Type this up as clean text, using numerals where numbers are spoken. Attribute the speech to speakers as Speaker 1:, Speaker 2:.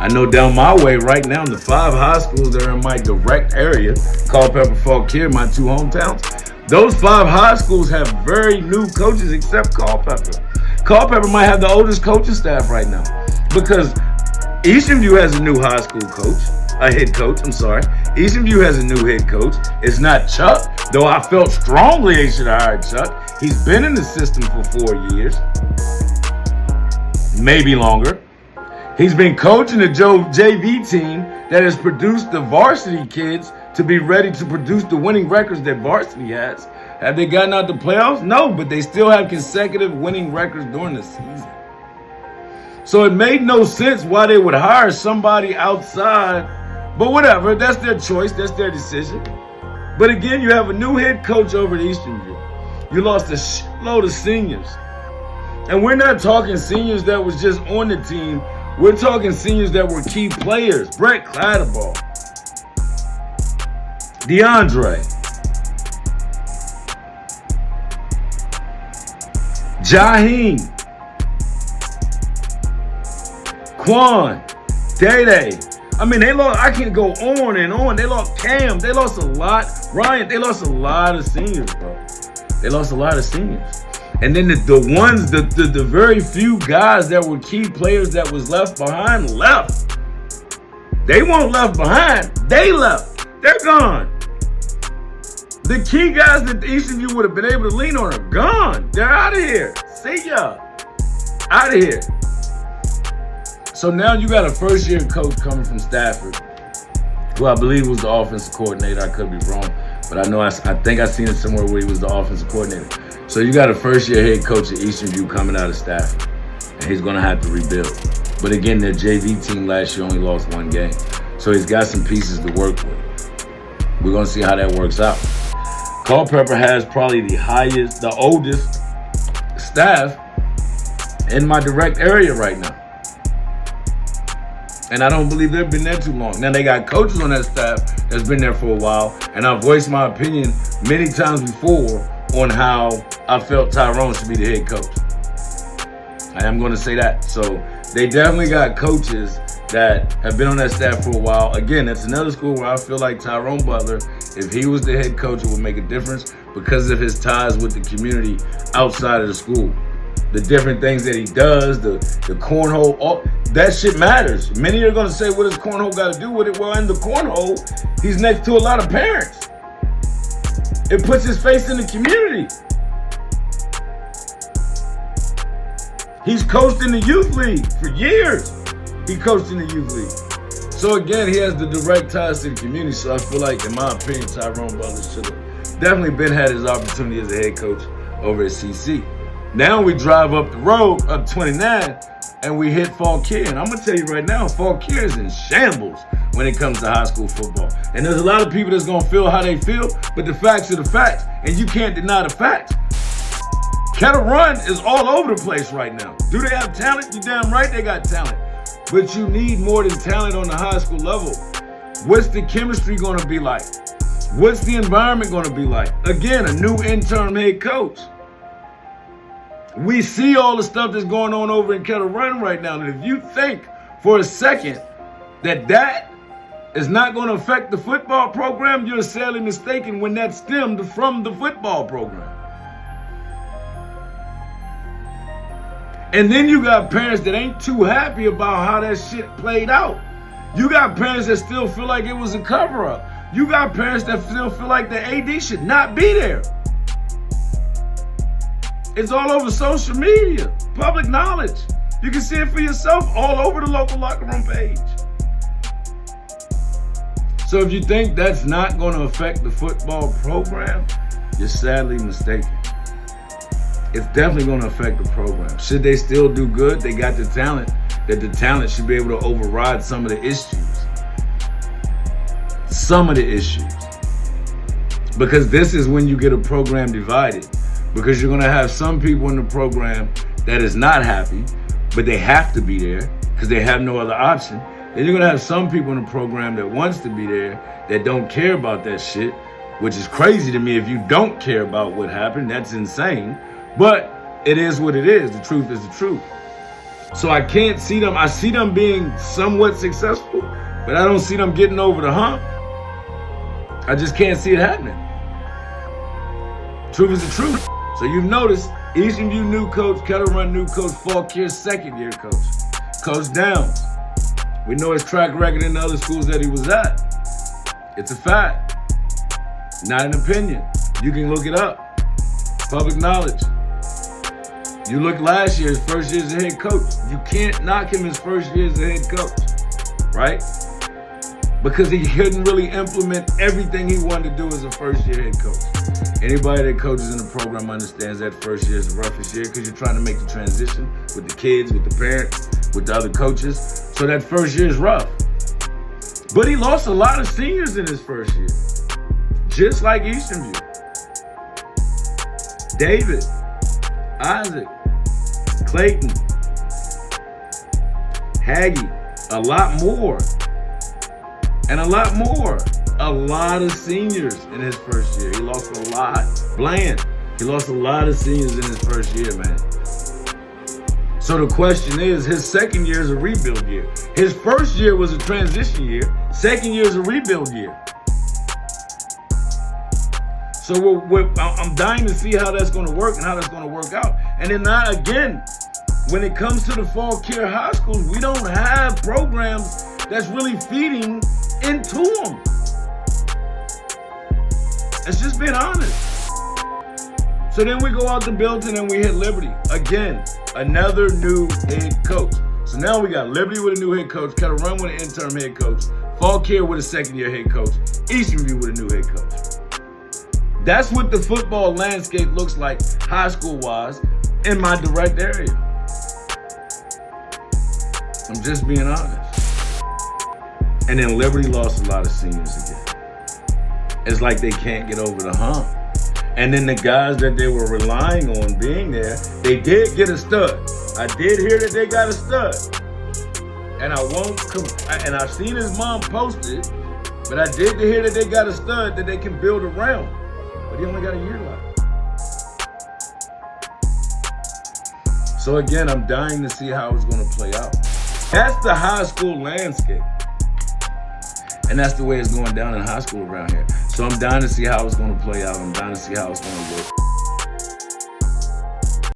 Speaker 1: I know down my way right now, in the 5 high schools that are in my direct area, Culpeper, Fauquier, my 2 hometowns, those 5 high schools have very new coaches except Culpeper. Culpeper might have the oldest coaching staff right now because Eastern View has a new high school coach, a head coach, I'm sorry. Eastern View has a new head coach. It's not Chuck, though I felt strongly they should have hired Chuck. He's been in the system for 4 years, maybe longer. He's been coaching the JV team that has produced the varsity kids to be ready to produce the winning records that varsity has. Have they gotten out the playoffs? No, but they still have consecutive winning records during the season. So it made no sense why they would hire somebody outside. But whatever, that's their choice, that's their decision. But again, you have a new head coach over at Eastern View. You lost a shitload of seniors. And we're not talking seniors that was just on the team. We're talking seniors that were key players. Brett Clatterball, DeAndre, Jaheim, Quan, Day-Day. I mean, they lost, I can go on and on. They lost Cam. They lost a lot. Ryan, they lost a lot of seniors, bro. They lost a lot of seniors. And then the very few guys that were key players that was left behind left. They weren't left behind. They left. They're gone. The key guys that Eastern View would have been able to lean on are gone. They're out of here. See ya. Out of here. So now you got a first-year coach coming from Stafford, who I believe was the offensive coordinator. I could be wrong, but I think I seen it somewhere where he was the offensive coordinator. So you got a first-year head coach at Eastern View coming out of Stafford, and he's going to have to rebuild. But again, their JV team last year only lost 1 game, so he's got some pieces to work with. We're going to see how that works out. Culpeper has probably the oldest staff in my direct area right now. And I don't believe they've been there too long. Now, they got coaches on that staff that's been there for a while, and I've voiced my opinion many times before on how I felt Tyrone should be the head coach. I am going to say that. So they definitely got coaches that have been on that staff for a while. Again, that's another school where I feel like Tyrone Butler, if he was the head coach, it would make a difference because of his ties with the community outside of the school. The different things that he does, the cornhole, all that shit matters. Many are going to say, what does cornhole got to do with it? Well, in the cornhole, he's next to a lot of parents. It puts his face in the community. He's coached in the youth league for years. He coached in the youth league. So again, he has the direct ties to the community. So I feel like, in my opinion, Tyrone Butler should have definitely had his opportunity as a head coach over at CC. Now we drive up the road, up 29, and we hit Fauquier. And I'm going to tell you right now, Fauquier is in shambles when it comes to high school football. And there's a lot of people that's going to feel how they feel, but the facts are the facts, and you can't deny the facts. Kettle Run is all over the place right now. Do they have talent? You're damn right they got talent. But you need more than talent on the high school level. What's the chemistry going to be like? What's the environment going to be like? Again, a new interim head coach. We see all the stuff that's going on over in Kettle Run right now. And if you think for a second that is not going to affect the football program, you're sadly mistaken when that stemmed from the football program. And then you got parents that ain't too happy about how that shit played out. You got parents that still feel like it was a cover-up. You got parents that still feel like the AD should not be there. It's all over social media, public knowledge. You can see it for yourself all over the local locker room page. So if you think that's not going to affect the football program, you're sadly mistaken. It's definitely going to affect the program. Should they still do good? They got the talent, that the talent should be able to override some of the issues. Some of the issues. Because this is when you get a program divided. Because you're going to have some people in the program that is not happy, but they have to be there because they have no other option. Then you're going to have some people in the program that wants to be there that don't care about that shit, which is crazy to me. If you don't care about what happened, that's insane. But it is what it is. The truth is the truth. So I can't see them. I see them being somewhat successful, but I don't see them getting over the hump. I just can't see it happening. Truth is the truth. So you've noticed Eastern View new coach, Kettle Run new coach, Fauquier second year coach. Coach Downs. We know his track record in the other schools that he was at. It's a fact. Not an opinion. You can look it up. Public knowledge. You look last year, his first year as a head coach. You can't knock him his first year as a head coach, right? Because he couldn't really implement everything he wanted to do as a first year head coach. Anybody that coaches in the program understands that first year is the roughest year because you're trying to make the transition with the kids, with the parents, with the other coaches. So that first year is rough. But he lost a lot of seniors in his first year, just like Eastern View. David, Isaac, Clayton, Haggy, a lot more. And a lot more. A lot of seniors in his first year. He lost a lot. Bland, he lost a lot of seniors in his first year, man. So the question is, his second year is a rebuild year. His first year was a transition year. Second year is a rebuild year. So I'm dying to see how that's going to work and how that's going to work out. And then now, again, when it comes to the Fauquier high schools, we don't have programs that's really feeding into them. It's just being honest. So then we go out to Bilton and we hit Liberty. Again, another new head coach. So now we got Liberty with a new head coach, Kettle Run with an interim head coach, Fauquier with a second year head coach, Eastern View with a new head coach. That's what the football landscape looks like high school wise in my direct area. I'm just being honest. And then Liberty lost a lot of seniors again. It's like they can't get over the hump. And then the guys that they were relying on being there, they did get a stud. I did hear that they got a stud. And and I've seen his mom post it, but I did hear that they got a stud that they can build around. But he only got a year left. So again, I'm dying to see how it's going to play out. That's the high school landscape. And that's the way it's going down in high school around here. So I'm dying to see how it's going to play out. I'm dying to see how it's going to look.